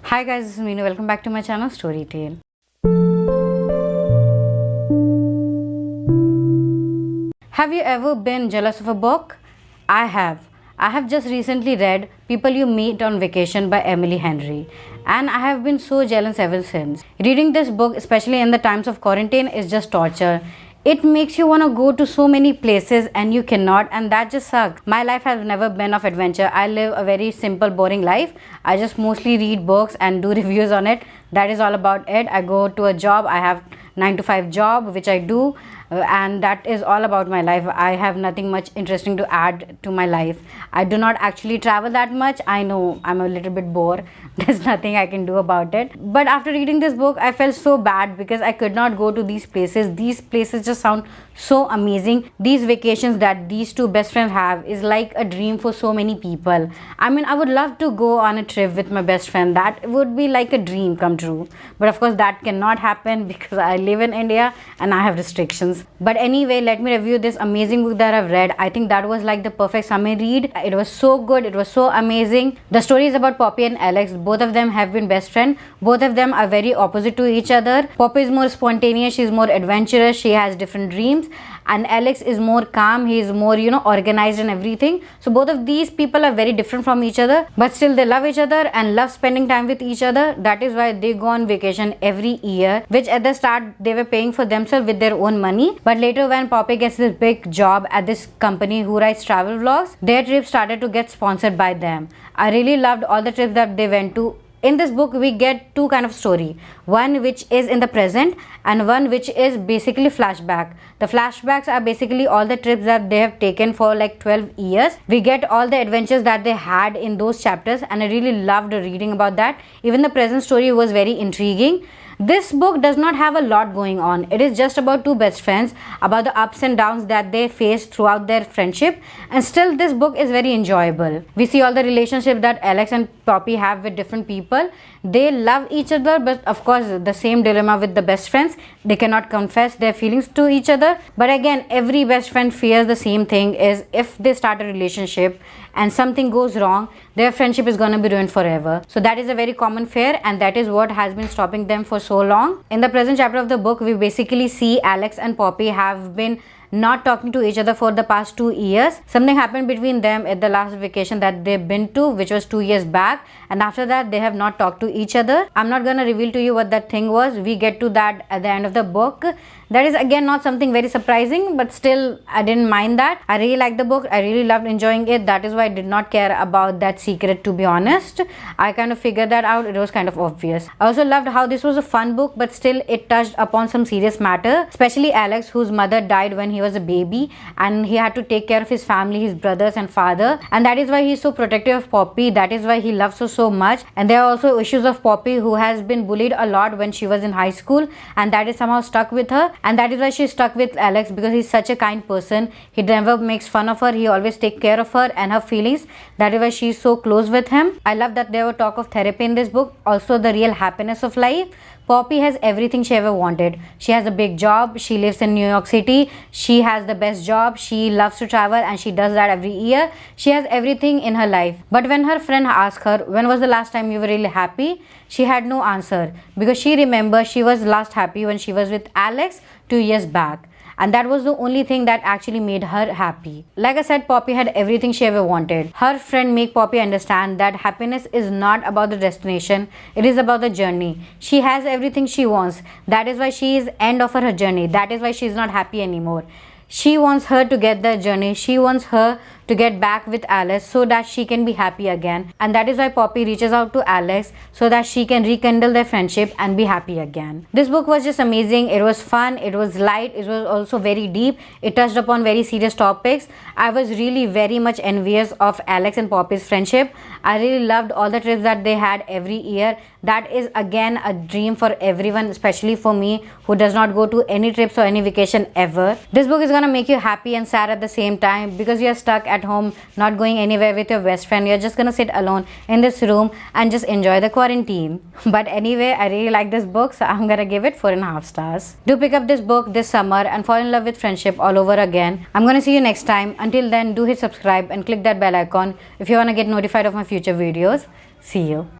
Hi guys, this is Meenu. Welcome back to my channel Storytale. Have you ever been jealous of a book? I have. I have just recently read People You Meet on Vacation by Emily Henry, and I have been so jealous ever since. Reading this book, especially in the times of quarantine, is just torture. It makes you want to go to so many places and you cannot, and that just sucks. My life has never been of adventure. I live a very simple, boring life. I just mostly read books and do reviews on it. That is all about it. I go to a job. I have 9 to 5 job which I do, and that is all about my life. I have nothing much interesting to add to my life. I do not actually travel that much. I know I'm a little bit bored. There's nothing I can do about it. But after reading this book, I felt so bad because I could not go to these places. These places just sound so amazing. These vacations that these two best friends have is like a dream for so many people. I mean, I would love to go on a trip with my best friend. That would be like a dream come true. But of course that cannot happen because I live in India and I have restrictions. But anyway, let me review this amazing book that I've read. I think that was like the perfect summer read. It was so good. It was so amazing. The story is about Poppy and Alex. Both of them have been best friends. Both of them are very opposite to each other. Poppy is more spontaneous. She's more adventurous. She has different dreams. And Alex is more calm. He is more, organized and everything. So both of these people are very different from each other. But still they love each other and love spending time with each other. That is why they go on vacation every year. Which at the start they were paying for themselves with their own money. But later when Poppy gets this big job at this company who writes travel vlogs, their trip started to get sponsored by them. I really loved all the trips that they went to. In this book we get two kind of story, one which is in the present and one which is basically flashback. The flashbacks are basically all the trips that they have taken for like 12 years. We get all the adventures that they had in those chapters, and I really loved reading about that. Even the present story was very intriguing. This book does not have a lot going on. It is just about two best friends, about the ups and downs that they face throughout their friendship, and still this book is very enjoyable. We see all the relationships that Alex and Poppy have with different people. They love each other, but of course the same dilemma with the best friends. They cannot confess their feelings to each other. But again, every best friend fears the same thing, is if they start a relationship and something goes wrong, their friendship is going to be ruined forever. So that is a very common fear, and that is what has been stopping them for so long. In the present chapter of the book, we basically see Alex and Poppy have been not talking to each other for the past 2 years. Something happened between them at the last vacation that they've been to, which was 2 years back, and after that they have not talked to each other. I'm not gonna reveal to you what that thing was. We get to that at the end of the book. That is again not something very surprising, but still I didn't mind that. I really liked the book. I really loved enjoying it. That is why I did not care about that secret, to be honest. I kind of figured that out. It was kind of obvious. I also loved how this was a fun book, but still it touched upon some serious matter, especially Alex, whose mother died when he was a baby and he had to take care of his family, his brothers and father, and that is why he's so protective of Poppy. That is why he loves her so much. And there are also issues of Poppy, who has been bullied a lot when she was in high school, and that is somehow stuck with her. And that is why she's stuck with Alex, because he's such a kind person. He never makes fun of her. He always takes care of her and her feelings. That is why she's so close with him. I love that there were talk of therapy in this book. Also the real happiness of life. Poppy has everything she ever wanted. She has a big job. She lives in New York City. She has the best job. She loves to travel and she does that every year. She has everything in her life. But when her friend asked her, when was the last time you were really happy? She had no answer, because she remembers she was last happy when she was with Alex 2 years back. And that was the only thing that actually made her happy. Like I said, Poppy had everything she ever wanted. Her friend made Poppy understand that happiness is not about the destination, it is about the journey. She has everything she wants. That is why she is end of her journey. That is why she is not happy anymore. She wants her to get the journey. She wants her to get back with Alex so that she can be happy again. And that is why Poppy reaches out to Alex so that she can rekindle their friendship and be happy again. This book was just amazing. It was fun. It was light. It was also very deep. It touched upon very serious topics. I was really very much envious of Alex and Poppy's friendship. I really loved all the trips that they had every year. That is again a dream for everyone, especially for me who does not go to any trips or any vacation ever. This book is gonna make you happy and sad at the same time, because you're stuck at home, not going anywhere with your best friend. You're just gonna sit alone in this room and just enjoy the quarantine. But anyway, I really like this book, so I'm gonna give it 4.5 stars. Do pick up this book this summer and fall in love with friendship all over again. I'm gonna see you next time. Until then, do hit subscribe and click that bell icon if you wanna get notified of my future videos. See you.